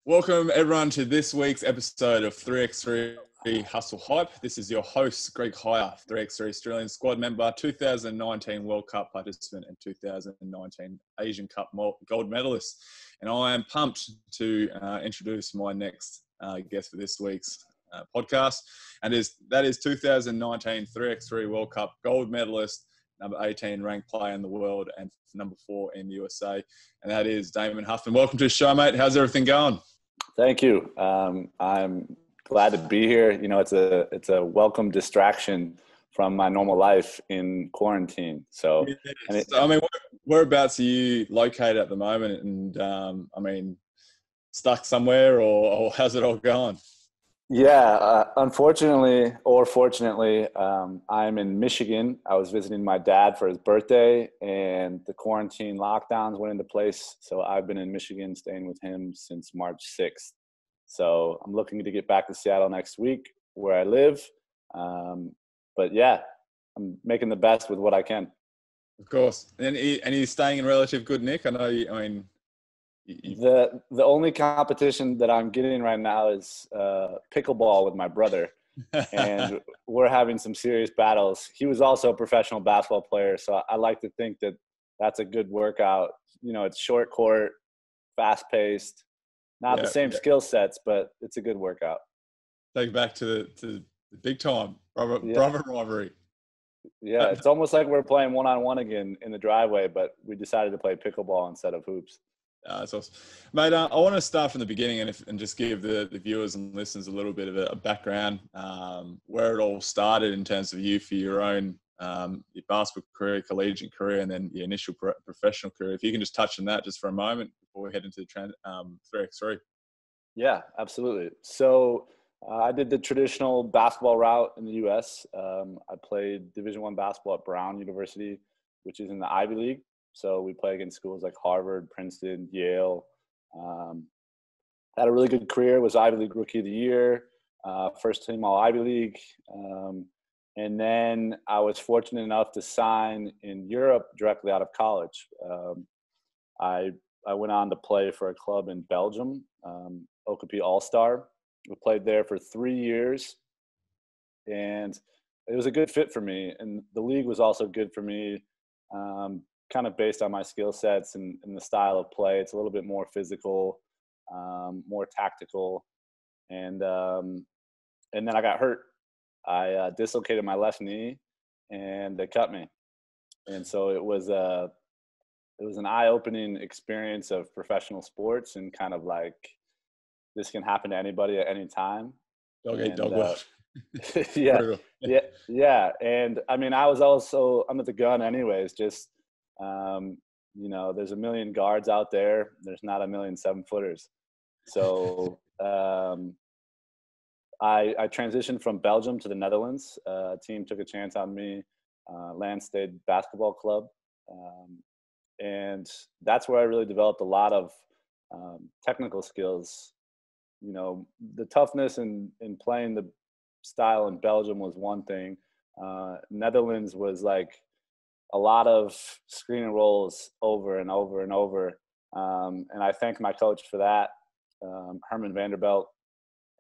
Welcome everyone to this week's episode of 3x3 Hustle Hype. This is your host, Greg Hire, 3x3 Australian squad member, 2019 World Cup participant and 2019 Asian Cup gold medalist. And I am pumped to introduce my next guest for this week's podcast. And that is 2019 3x3 World Cup gold medalist, number 18 ranked player in the world and number 4 in the USA. And that is Damon Huffman. Welcome to the show, mate. How's everything going? Thank you. I'm glad to be here. You know, it's a welcome distraction from my normal life in quarantine. So, yes. Whereabouts are you located at the moment? And stuck somewhere, or how's it all going? Yeah, unfortunately or fortunately, I'm in Michigan. I was visiting my dad for his birthday, and the quarantine lockdowns went into place. So I've been in Michigan staying with him since March 6th. So I'm looking to get back to Seattle next week, where I live. But yeah, I'm making the best with what I can. Of course. And you're staying in relative good nick? I know The only competition that I'm getting right now is pickleball with my brother, and we're having some serious battles. He was also a professional basketball player, so I like to think that that's a good workout. You know, it's short court, fast paced, not the same skill sets, but it's a good workout. Take it back to the big time brother rivalry. Yeah, it's almost like we're playing one-on-one again in the driveway, but we decided to play pickleball instead of hoops. That's awesome. Mate, I want to start from the beginning and just give the viewers and listeners a little bit of a background, where it all started in terms of you for your own your basketball career, collegiate career, and then your initial professional career. If you can just touch on that just for a moment before we head into the 3x3. Yeah, absolutely. So I did the traditional basketball route in the U.S. I played Division I basketball at Brown University, which is in the Ivy League. So we play against schools like Harvard, Princeton, Yale. Had a really good career, was Ivy League Rookie of the Year, first team all Ivy League. And then I was fortunate enough to sign in Europe directly out of college. I went on to play for a club in Belgium, Okapi All-Star. We played there for 3 years, and it was a good fit for me. And the league was also good for me, kind of based on my skill sets and the style of play. It's a little bit more physical, more tactical. And then I got hurt. I dislocated my left knee, and they cut me. And so it was an eye-opening experience of professional sports, and kind of like, this can happen to anybody at any time. Dog eat dog world. Yeah. And I mean, I was also under the gun anyways, just, you know, there's a million guards out there. There's not a million 7-footers. So I transitioned from Belgium to the Netherlands. A team took a chance on me, Landstede Basketball Club. And that's where I really developed a lot of technical skills. You know, the toughness in playing the style in Belgium was one thing. Netherlands was like a lot of screen and rolls over and over and over. And I thank my coach for that, Herman Vanderbilt.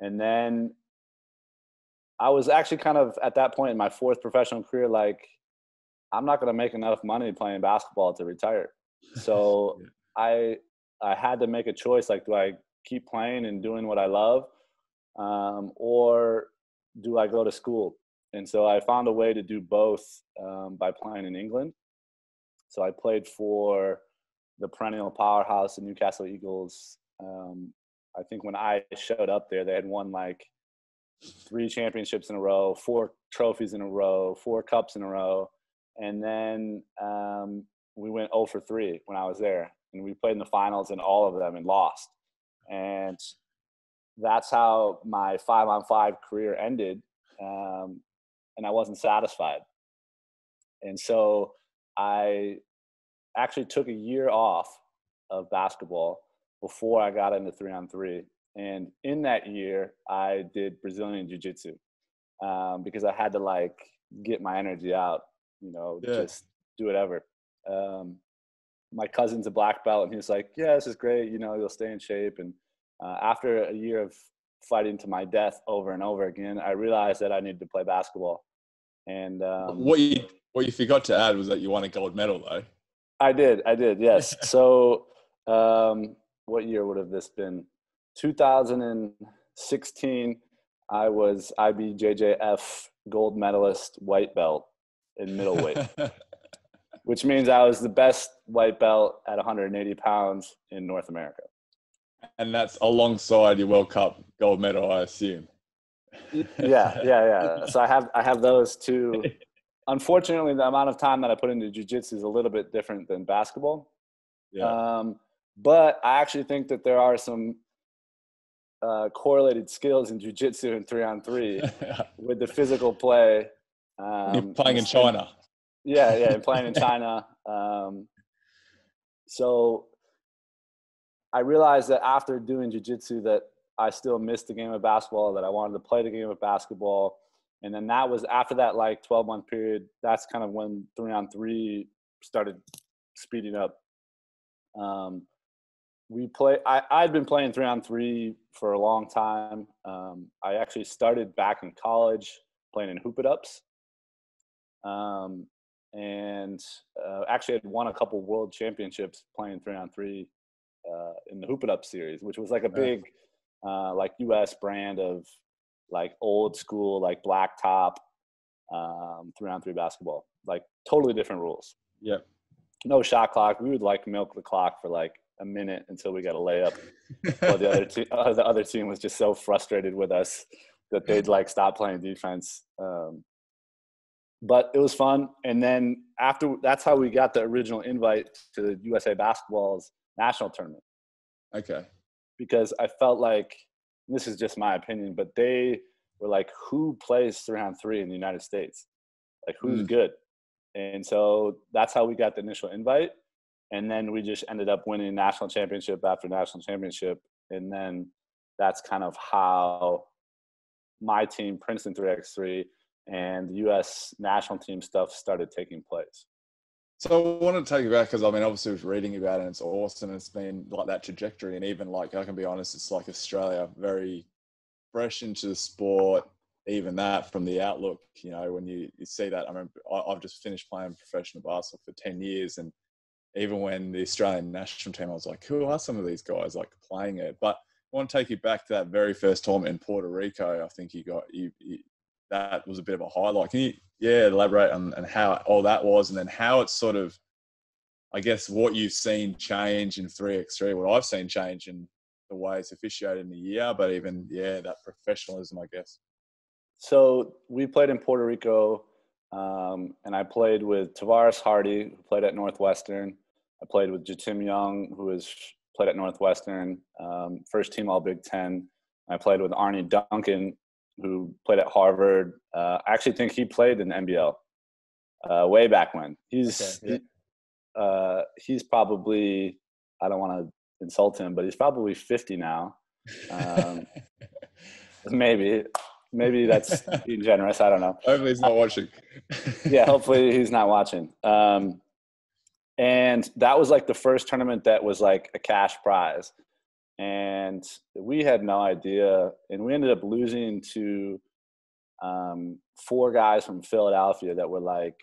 And then I was actually kind of at that point in my 4th professional career, like, I'm not going to make enough money playing basketball to retire. So I had to make a choice. Like, do I keep playing and doing what I love? Or do I go to school? And so I found a way to do both by playing in England. So I played for the perennial powerhouse, the Newcastle Eagles. I think when I showed up there, they had won like 3 championships in a row, 4 trophies in a row, 4 cups in a row. And then we went 0 for 3 when I was there. And we played in the finals in all of them and lost. And that's how my 5-on-5 career ended. And I wasn't satisfied. And so I actually took a year off of basketball before I got into 3-on-3. And in that year, I did Brazilian Jiu-Jitsu because I had to, like, get my energy out, you know, just do whatever. My cousin's a black belt, and he was like, yeah, this is great. You know, you'll stay in shape. And after a year of fighting to my death over and over again, I realized that I needed to play basketball. And what you forgot to add was that you won a gold medal, though. I did, yes. So what year would have this been? 2016. I was IBJJF gold medalist white belt in middleweight, which means I was the best white belt at 180 pounds in North America. And that's alongside your World Cup gold medal, I assume. Yeah. So I have those two. Unfortunately, the amount of time that I put into jiu-jitsu is a little bit different than basketball. Yeah. But I actually think that there are some correlated skills in jiu-jitsu and 3-on-3 with the physical play. You're playing in China. Yeah, playing in China. So I realized that after doing jiu-jitsu that I still missed the game of basketball, that I wanted to play the game of basketball. And then that was after that, like 12-month period, that's kind of when 3-on-3 started speeding up. I'd been playing 3-on-3 for a long time. I actually started back in college playing in hoop it ups. Actually had won a couple world championships playing 3-on-3 in the hoop it up series, which was like a big like US brand of like old school, like black top 3-on-3 basketball, like totally different rules. Yep. No shot clock. We would like milk the clock for like a minute until we got a layup. Well, the other team was just so frustrated with us that they'd like stop playing defense. But it was fun. And then that's how we got the original invite to the USA Basketball's national tournament. Okay. Because I felt like, this is just my opinion, but they were like, who plays 3-on-3 in the United States? Like, who's good? And so that's how we got the initial invite. And then we just ended up winning national championship after national championship. And then that's kind of how my team, Princeton 3x3, and the U.S. national team stuff started taking place. So I want to take you back because, I mean, obviously I was reading about it and it's awesome. It's been like that trajectory. And even like, I can be honest, it's like Australia, very fresh into the sport, even that from the outlook, you know, when you see that. I remember I've just finished playing professional basketball for 10 years. And even when the Australian national team, I was like, who are some of these guys like playing it? But I want to take you back to that very first tournament in Puerto Rico. I think you that was a bit of a highlight. Can you, elaborate on how all that was, and then how it's sort of, I guess, what you've seen change in 3x3, what I've seen change in the way it's officiated in the year, but even, that professionalism, I guess. So we played in Puerto Rico, and I played with Tavares Hardy, who played at Northwestern. I played with Jatim Young, who played at Northwestern, first team All Big Ten. I played with Arnie Duncan, who played at Harvard. I actually think he played in the NBL way back when. He's probably, I don't want to insult him, but he's probably 50 now. Maybe that's being generous. I don't know. Hopefully he's not watching. Yeah, hopefully he's not watching. And that was like the first tournament that was like a cash prize. And we had no idea. And we ended up losing to 4 guys from Philadelphia that were like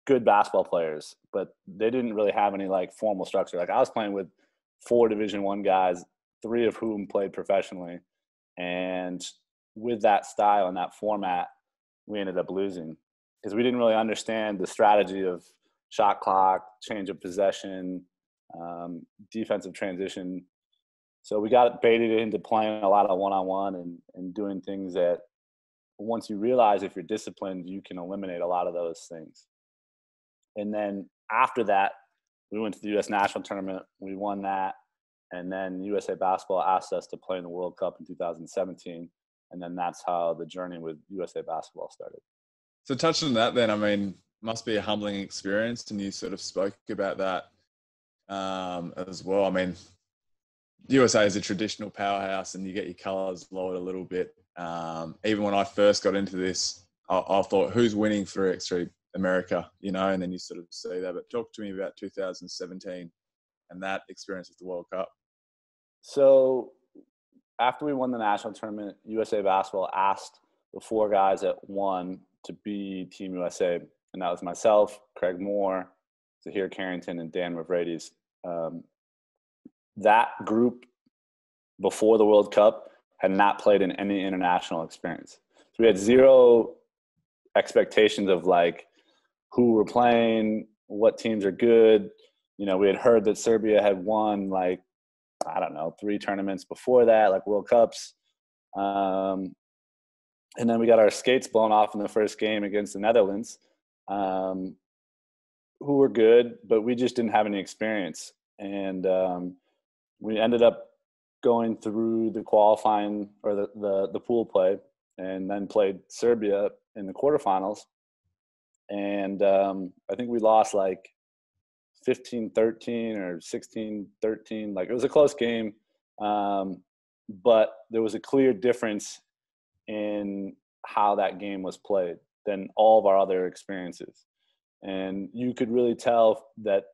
good basketball players, but they didn't really have any like formal structure. Like I was playing with 4 Division I guys, 3 of whom played professionally. And with that style and that format, we ended up losing because we didn't really understand the strategy of shot clock, change of possession, defensive transition. So we got baited into playing a lot of one-on-one and doing things that once you realize if you're disciplined, you can eliminate a lot of those things. And then after that, we went to the U.S. national tournament. We won that. And then USA Basketball asked us to play in the World Cup in 2017. And then that's how the journey with USA Basketball started. So touching on that then, I mean, must be a humbling experience. And you sort of spoke about that as well. I mean, USA is a traditional powerhouse and you get your colours lowered a little bit. Even when I first got into this, I thought, who's winning 3x3 America, you know, and then you sort of see that. But talk to me about 2017 and that experience with the World Cup. So after we won the national tournament, USA Basketball asked the 4 guys that won to be Team USA. And that was myself, Craig Moore, Zahir Carrington, and Dan Mavridis. That group before the World Cup had not played in any international experience. So we had zero expectations of like who we're playing, what teams are good. You know, we had heard that Serbia had won like, I don't know, 3 tournaments before that, like World Cups. And then we got our skates blown off in the first game against the Netherlands, who were good, but we just didn't have any experience. And we ended up going through the qualifying or the pool play, and then played Serbia in the quarterfinals. And I think we lost like 15-13 or 16-13. Like, it was a close game, but there was a clear difference in how that game was played than all of our other experiences. And you could really tell that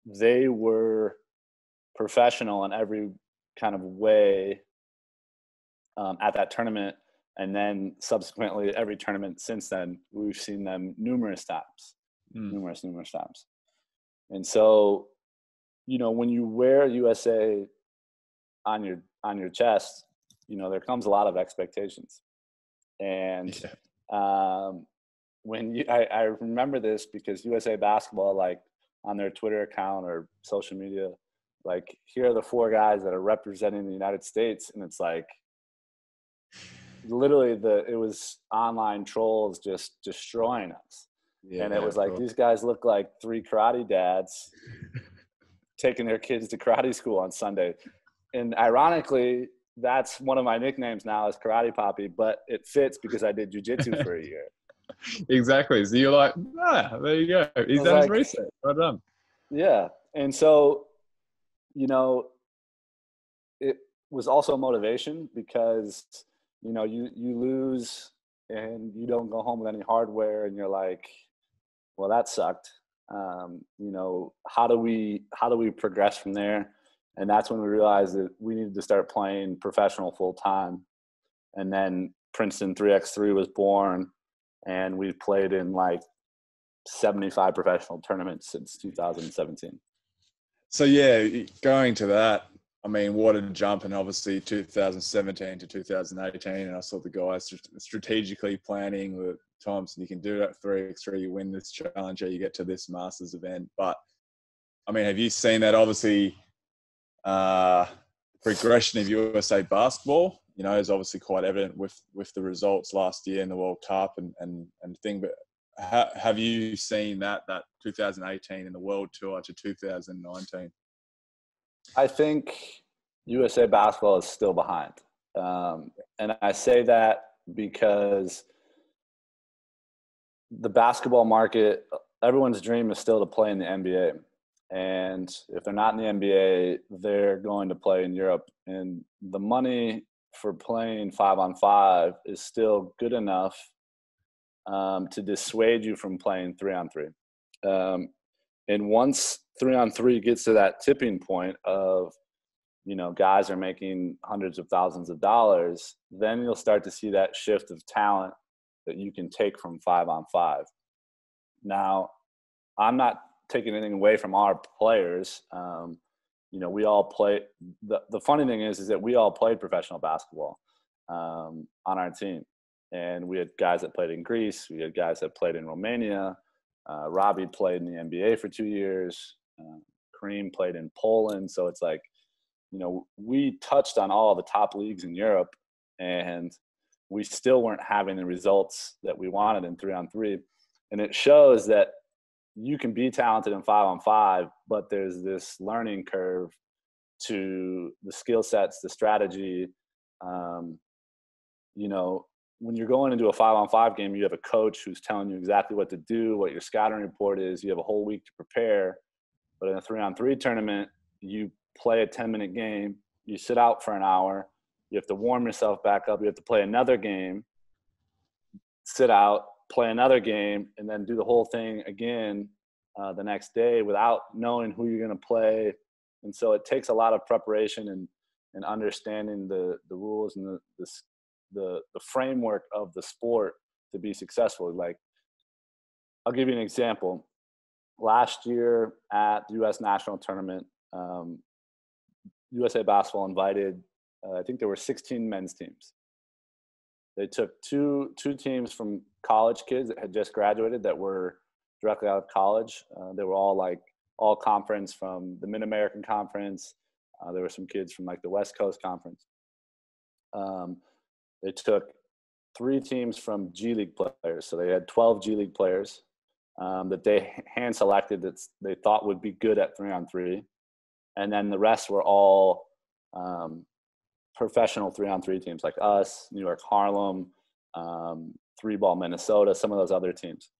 they were professional in every kind of way at that tournament. And then subsequently every tournament since then, we've seen them numerous times. And so, you know, when you wear USA on your chest, you know, there comes a lot of expectations. And I remember this because USA Basketball, like on their Twitter account or social media, like, here are the 4 guys that are representing the United States. And it's like, literally it was online trolls just destroying us. Yeah, and it was like, cool. These guys look like 3 karate dads taking their kids to karate school on Sunday. And ironically, that's one of my nicknames now, is Karate Poppy, but it fits because I did jiu-jitsu for a year. Exactly. So you're like, there you go. He's done his research. Well done. Yeah. And so, you know, it was also motivation because, you know, you lose and you don't go home with any hardware, and you're like, well, that sucked. You know, how do we progress from there? And that's when we realized that we needed to start playing professional full time. And then Princeton 3x3 was born, and we've played in like 75 professional tournaments since 2017. So yeah, going to that, I mean, what a jump. And obviously 2017 to 2018, and I saw the guys strategically planning the times, and you can do that 3x3, you win this challenger, you get to this Masters event. But I mean, have you seen that? Obviously, progression of USA basketball, you know, is obviously quite evident with the results last year in the World Cup and thing. But have you seen that 2018 in the World Tour to 2019? I think USA basketball is still behind. And I say that because the basketball market, everyone's dream is still to play in the NBA. And if they're not in the NBA, they're going to play in Europe. And the money for playing 5-on-5 is still good enough to dissuade you from playing 3-on-3. And once 3-on-3 gets to that tipping point of, you know, guys are making hundreds of thousands of dollars, then you'll start to see that shift of talent that you can take from 5-on-5. Now, I'm not taking anything away from our players. You know, we all play. The funny thing is that we all played professional basketball on our team. And we had guys that played in Greece. We had guys that played in Romania. Robbie played in the NBA for 2 years. Kareem played in Poland. So it's like, you know, we touched on all the top leagues in Europe, and we still weren't having the results that we wanted in 3-on-3. And it shows that you can be talented in 5-on-5, but there's this learning curve to the skill sets, the strategy. You know, when you're going into a 5-on-5 game, you have a coach who's telling you exactly what to do, what your scouting report is. You have a whole week to prepare. But in a 3-on-3 tournament, you play a 10-minute game. You sit out for an hour. You have to warm yourself back up. You have to play another game, sit out, play another game, and then do the whole thing again the next day without knowing who you're going to play. And so it takes a lot of preparation. And and understanding the rules and the framework of the sport to be successful. Like, I'll give you an example. Last year at the U.S. National Tournament, USA Basketball invited, I think there were 16 men's teams. They took two teams from college kids that had just graduated that were directly out of college. They were all conference from the Mid-American Conference. There were some kids from like the West Coast Conference. They took 3 teams from G League players. So they had 12 G League players that they hand selected that they thought would be good at 3-on-3. And then the rest were all professional 3-on-3 teams like us, New York Harlem, 3-ball Minnesota, some of those other teams.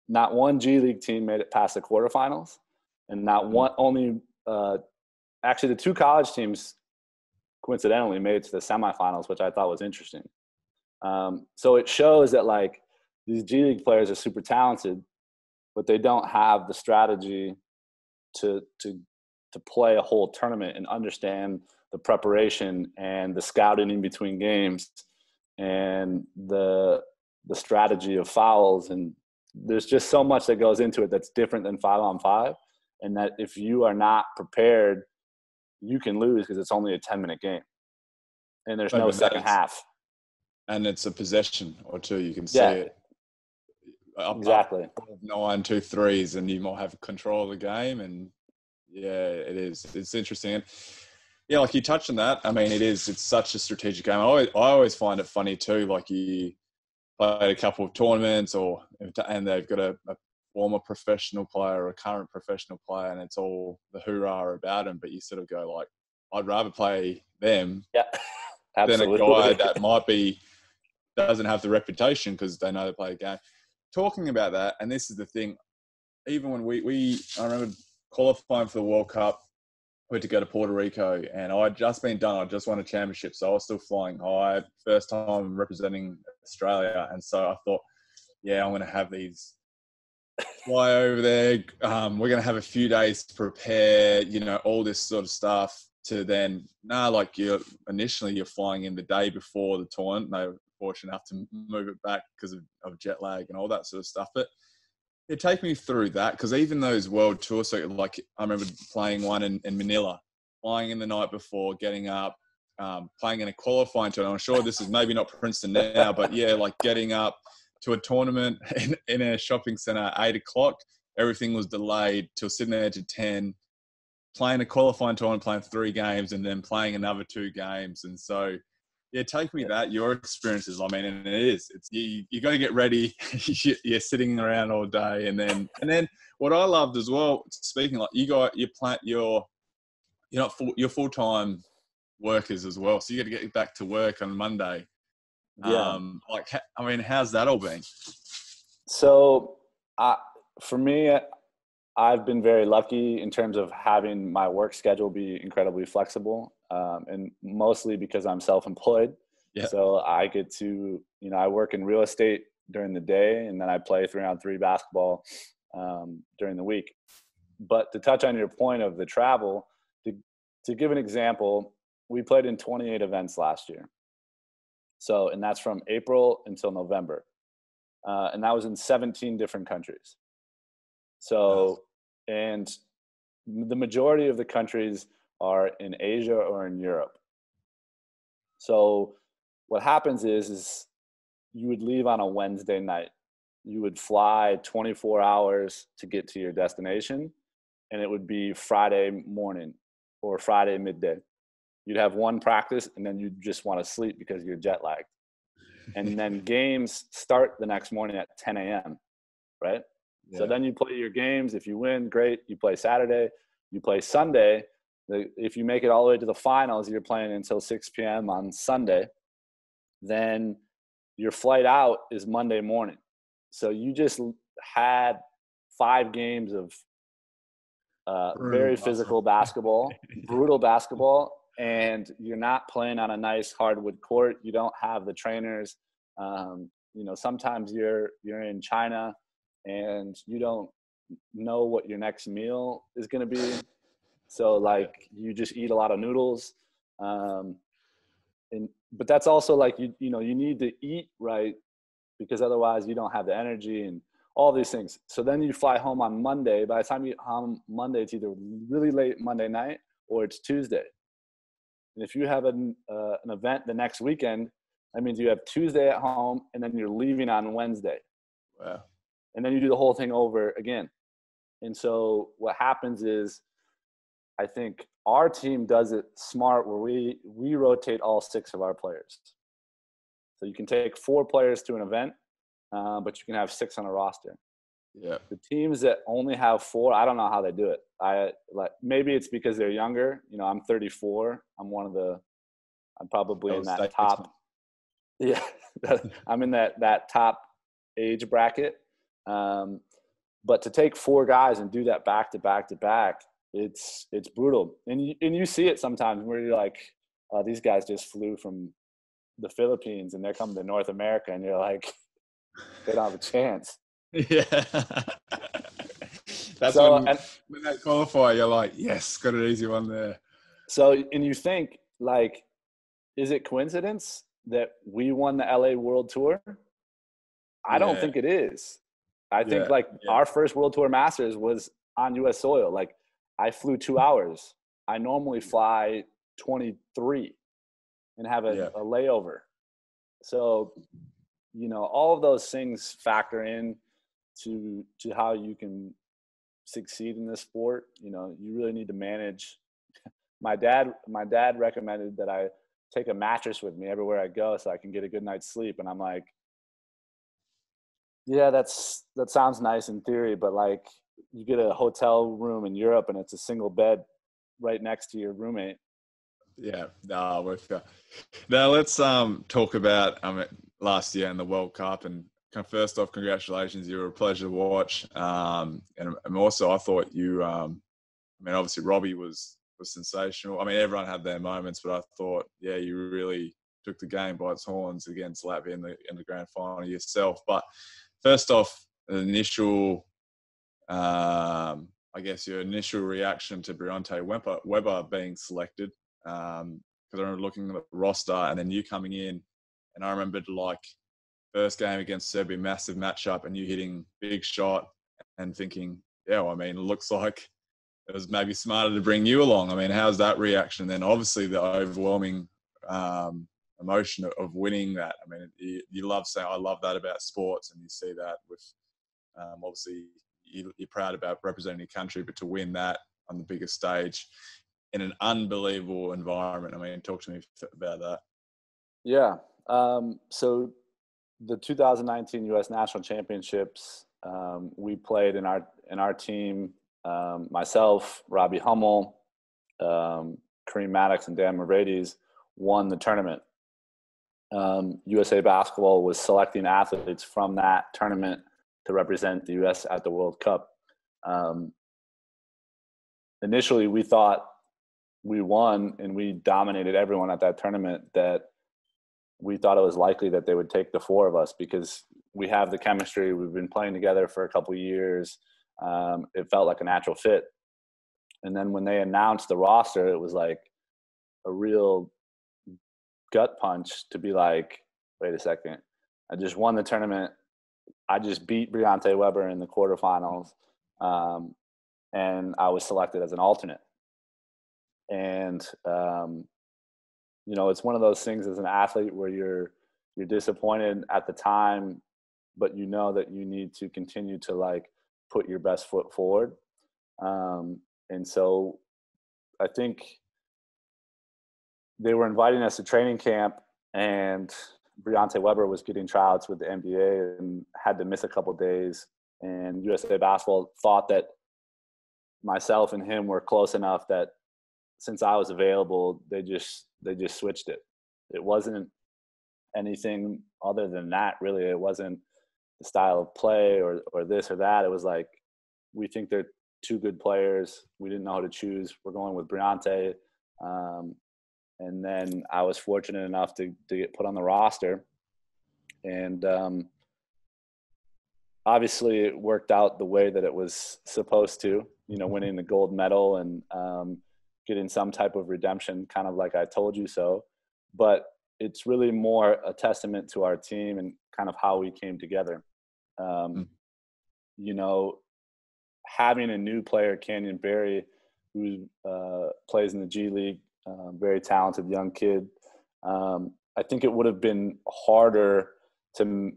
Not one G League team made it past the quarterfinals, and not one, actually the 2 college teams coincidentally made it to the semifinals, which I thought was interesting. So it shows that like these G League players are super talented, but they don't have the strategy to play a whole tournament and understand the preparation and the scouting in between games and the strategy of fouls. And there's just so much that goes into it that's different than 5-on-5. And that if you are not prepared, you can lose because it's only a 10-minute game. And there's no second half. And it's a possession or two. You can see it. Exactly. Up 9, 2 threes, and you might have control of the game. And yeah, it is. It's interesting. And yeah, like you touched on that. I mean, it's such a strategic game. I always find it funny too. Like you played a couple of tournaments and they've got a former professional player or a current professional player, and it's all the hoorah about them. But you sort of go like, I'd rather play them than a guy that doesn't have the reputation because they know they play a game. Talking about that, and this is the thing, even when I remember qualifying for the World Cup, we had to go to Puerto Rico, and I'd just been done. I just won a championship, so I was still flying high. First time representing Australia, and so I thought, yeah, I'm going to have these fly over there. We're going to have a few days to prepare, all this sort of stuff. To then, you're flying in the day before the tournament. They were fortunate enough to move it back because of jet lag and all that sort of stuff. But take me through that, because even those world tours, so like I remember playing one in Manila, flying in the night before, getting up, playing in a qualifying tournament. I'm sure this is maybe not Princeton now, but yeah, like getting up to a tournament in a shopping center at 8 o'clock. Everything was delayed till sitting there to 10, playing a qualifying tournament, playing 3 games, and then playing another 2 games. And so, yeah, take me your experiences. I mean, and it's you got to get ready. You're sitting around all day, and then what I loved as well. Speaking like you're full-time workers as well, so you got to get back to work on Monday. Yeah. How's that all been? So, for me, I've been very lucky in terms of having my work schedule be incredibly flexible, and mostly because I'm self-employed. Yeah. So I get to, I work in real estate during the day, and then I play 3-on-3 basketball during the week. But to touch on your point of the travel, to give an example, we played in 28 events last year. So, and that's from April until November. And that was in 17 different countries. So, and the majority of the countries are in Asia or in Europe. So what happens is you would leave on a Wednesday night. You would fly 24 hours to get to your destination, and it would be Friday morning or Friday midday. You'd have one practice, and then you just want to sleep because you're jet lagged. And then games start the next morning at 10 a.m., right? Yeah. So then you play your games. If you win, great. You play Saturday. You play Sunday. If you make it all the way to the finals, you're playing until 6 p.m. on Sunday. Then your flight out is Monday morning. So you just had 5 games of very physical basketball, brutal basketball, and you're not playing on a nice hardwood court. You don't have the trainers. Sometimes you're in China and you don't know what your next meal is going to be. So like you just eat a lot of noodles. But that's also like, you need to eat right, because otherwise you don't have the energy and all these things. So then you fly home on Monday. By the time you get home Monday, it's either really late Monday night or it's Tuesday. And if you have an event the next weekend, that means you have Tuesday at home and then you're leaving on Wednesday. Wow. And then you do the whole thing over again. And so what happens is, I think our team does it smart where we rotate all 6 of our players. So you can take 4 players to an event, but you can have 6 on a roster. Yeah. The teams that only have 4, I don't know how they do it. Maybe it's because they're younger. I'm 34. I'm probably in that top. Yeah, I'm in that top age bracket. But to take 4 guys and do that back to back to back, it's brutal. And you see it sometimes where you're like, these guys just flew from the Philippines and they're coming to North America, and you're like, they don't have a chance. Yeah. That's when they qualify, you're like, yes, got an easy one there. So, and you think, like, is it coincidence that we won the LA World Tour? I don't think it is. I think our first World Tour Masters was on U.S. soil. Like, I flew 2 hours. I normally fly 23 and have a layover. So, all of those things factor in to how you can succeed in this sport. You really need to manage. My dad recommended that I take a mattress with me everywhere I go so I can get a good night's sleep. And I'm like, yeah, that sounds nice in theory, but like, you get a hotel room in Europe and it's a single bed right next to your roommate. Yeah, no, with you. Now let's talk about last year in the World Cup, and first off, congratulations. You were a pleasure to watch, and also I thought you. Obviously Robbie was sensational. Everyone had their moments, but I thought, you really took the game by its horns against Latvia in the grand final yourself. But first off, the initial. I guess your initial reaction to Briante Weber being selected, because I remember looking at the roster and then you coming in, and I remembered first game against Serbia, massive matchup, and you hitting big shot and thinking, it looks like it was maybe smarter to bring you along. How's that reaction? Then obviously the overwhelming emotion of winning that. You love saying, I love that about sports, and you see that with obviously you're proud about representing your country, but to win that on the biggest stage in an unbelievable environment. Talk to me about that. Yeah. So the 2019 U.S. National Championships, we played in our team, myself, Robbie Hummel, Kareem Maddox, and Dan Mercedes won the tournament. USA Basketball was selecting athletes from that tournament to represent the U.S. at the World Cup. Initially, we thought we won and we dominated everyone at that tournament, that we thought it was likely that they would take the 4 of us because we have the chemistry. We've been playing together for a couple of years. It felt like a natural fit. And then when they announced the roster, it was like a real gut punch to be like, wait a second, I just won the tournament. I just beat Briante Weber in the quarterfinals, and I was selected as an alternate. And it's one of those things as an athlete where you're disappointed at the time, but you know that you need to continue to put your best foot forward. And so I think they were inviting us to training camp, and Briante Weber was getting tryouts with the NBA and had to miss a couple of days. And USA Basketball thought that myself and him were close enough that since I was available, they just switched it. It wasn't anything other than that, really. It wasn't the style of play or this or that. It was like, we think they're 2 good players. We didn't know how to choose. We're going with Briante. And then I was fortunate enough to get put on the roster. And obviously it worked out the way that it was supposed to, winning the gold medal and getting some type of redemption, kind of like I told you so. But it's really more a testament to our team and kind of how we came together. Having a new player, Canyon Barry, who plays in the G League, very talented young kid. I think it would have been harder to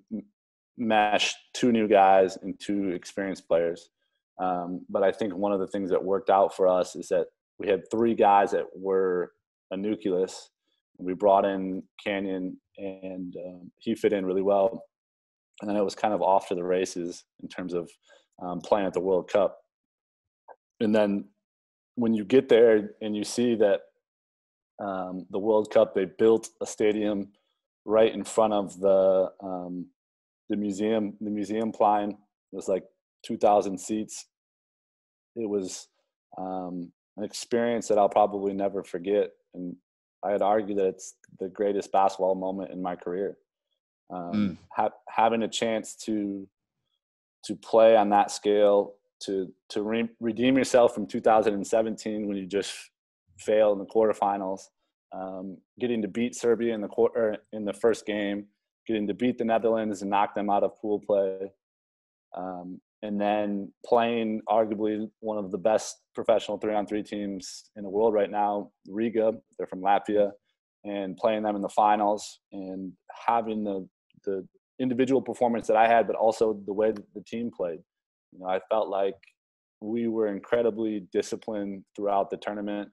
mesh two new guys and two experienced players. But I think one of the things that worked out for us is that we had three guys that were a nucleus. We brought in Canyon, and he fit in really well. And then it was kind of off to the races in terms of playing at the World Cup. And then when you get there and you see that the World Cup, they built a stadium right in front of the museum Klein. It was like 2,000 seats. It was an experience that I'll probably never forget. And I'd argue that it's the greatest basketball moment in my career. Having a chance to play on that scale, to redeem yourself from 2017 when you just failed in the quarterfinals, getting to beat Serbia in the first game, getting to beat the Netherlands and knock them out of pool play, and then playing arguably one of the best professional 3-on-3 teams in the world right now, Riga. They're from Latvia, and playing them in the finals and having the individual performance that I had, but also the way that the team played. I felt like we were incredibly disciplined throughout the tournament.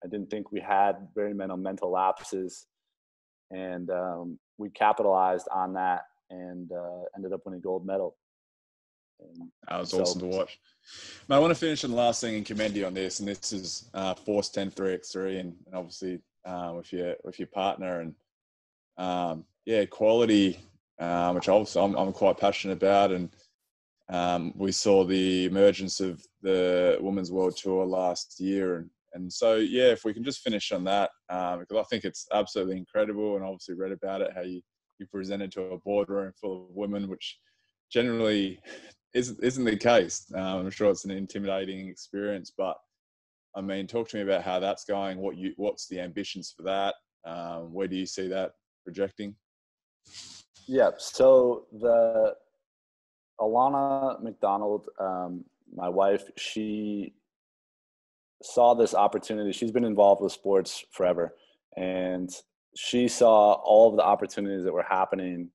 I didn't think we had very many mental lapses, and we capitalized on that and ended up winning gold medal. That was awesome to watch. Mate, I want to finish on the last thing and commend you on this, and this is Force 10 3x3 and obviously with your partner and quality, which also I'm quite passionate about. And we saw the emergence of the Women's World Tour last year, and so if we can just finish on that, because I think it's absolutely incredible, and obviously read about it, how you presented to a boardroom full of women, which generally isn't the case. I'm sure it's an intimidating experience, but I mean, talk to me about how that's going. What's the ambitions for that? Where do you see that projecting? Yeah. So Alana McDonald, my wife, she saw this opportunity. She's been involved with sports forever, and she saw all of the opportunities that were happening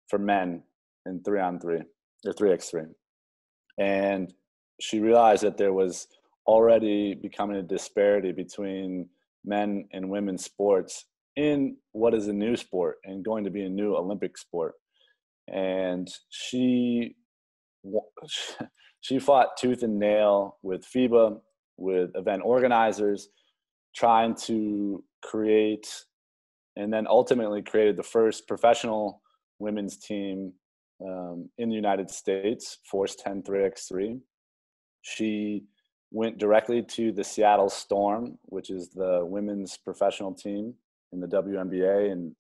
for men in 3-on-3 or 3x3. And she realized that there was already becoming a disparity between men and women's sports in what is a new sport and going to be a new Olympic sport. And she fought tooth and nail with FIBA, with event organizers, trying to create, and then ultimately created the first professional women's team in the United States, Force 10 3x3. She went directly to the Seattle Storm, which is the women's professional team in the WNBA, and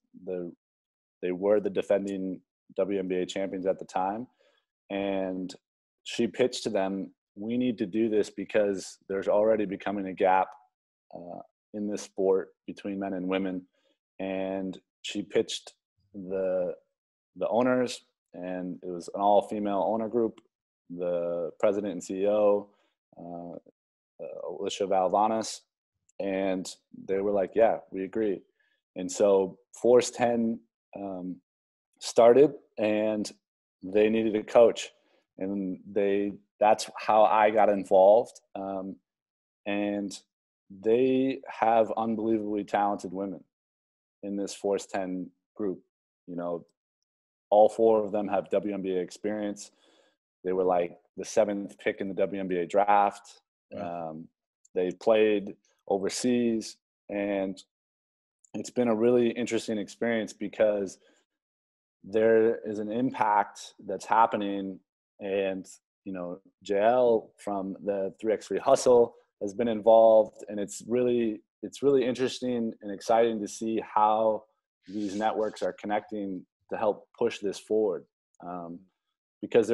they were the defending WNBA champions at the time. And she pitched to them, we need to do this because there's already becoming a gap in this sport between men and women. And she pitched the owners, and it was an all-female owner group, the president and CEO, Alicia Valvanis, and they were like, yeah, we agree. And so Force 10 started, and they needed a coach, and that's how I got involved. And they have unbelievably talented women in this Force 10 group. All four of them have WNBA experience. They were like the 7th pick in the WNBA draft. Yeah. They played overseas, and it's been a really interesting experience because there is an impact that's happening. And, JL from the 3x3Hustle has been involved, and it's really interesting and exciting to see how these networks are connecting to help push this forward. because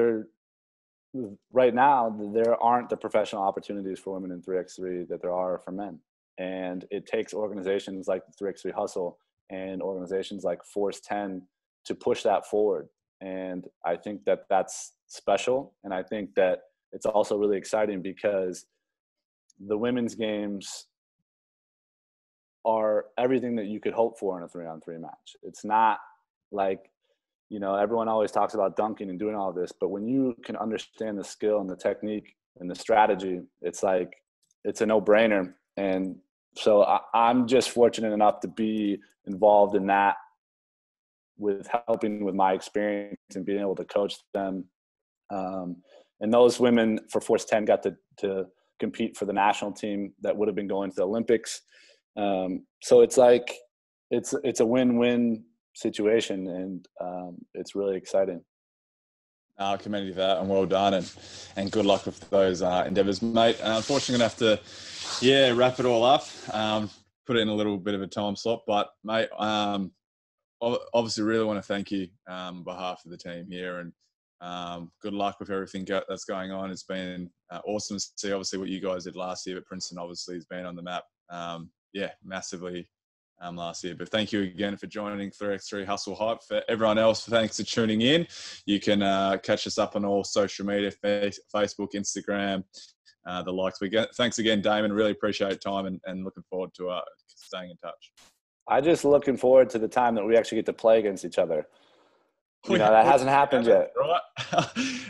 right now there aren't the professional opportunities for women in 3x3 that there are for men. And it takes organizations like 3x3 Hustle and organizations like Force 10 to push that forward. And I think that that's special. And I think that it's also really exciting because the women's games are everything that you could hope for in a 3-on-3 match. It's not like, everyone always talks about dunking and doing all of this, but when you can understand the skill and the technique and the strategy, it's like, it's a no-brainer. And so I'm just fortunate enough to be involved in that, with helping with my experience and being able to coach them. And those women for Force 10 got to compete for the national team that would have been going to the Olympics. So it's like, it's a win-win situation, and it's really exciting. I commend you for that, and well done, and good luck with those endeavours, mate. Unfortunately, going to have to, wrap it all up, put it in a little bit of a time slot. But, mate, obviously really want to thank you on behalf of the team here, and good luck with everything that's going on. It's been awesome to see, obviously, what you guys did last year, but Princeton obviously has been on the map, massively last year. But thank you again for joining 3x3 Hustle Hype. For everyone else, thanks for tuning in. You can catch us up on all social media, Facebook, Instagram, the likes. Thanks again, Damon. Really appreciate your time, and looking forward to staying in touch. I'm just looking forward to the time that we actually get to play against each other. That hasn't happened yet. Right.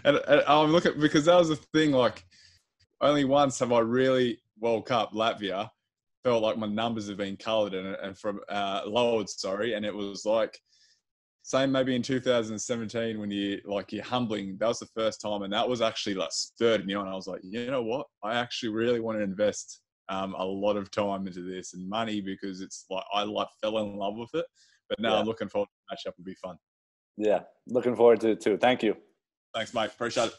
and I'm looking, because that was the thing, like, only once have I really World Cup Latvia felt like my numbers have been coloured and from lowered, and it was like same maybe in 2017 when you're humbling. That was the first time, and that was actually like spurred me on. I was like, you know what? I actually really want to invest a lot of time into this and money, because it's like I fell in love with it. But now I'm looking forward to the matchup. It'll be fun. Yeah, looking forward to it too. Thank you. Thanks, mate. Appreciate it.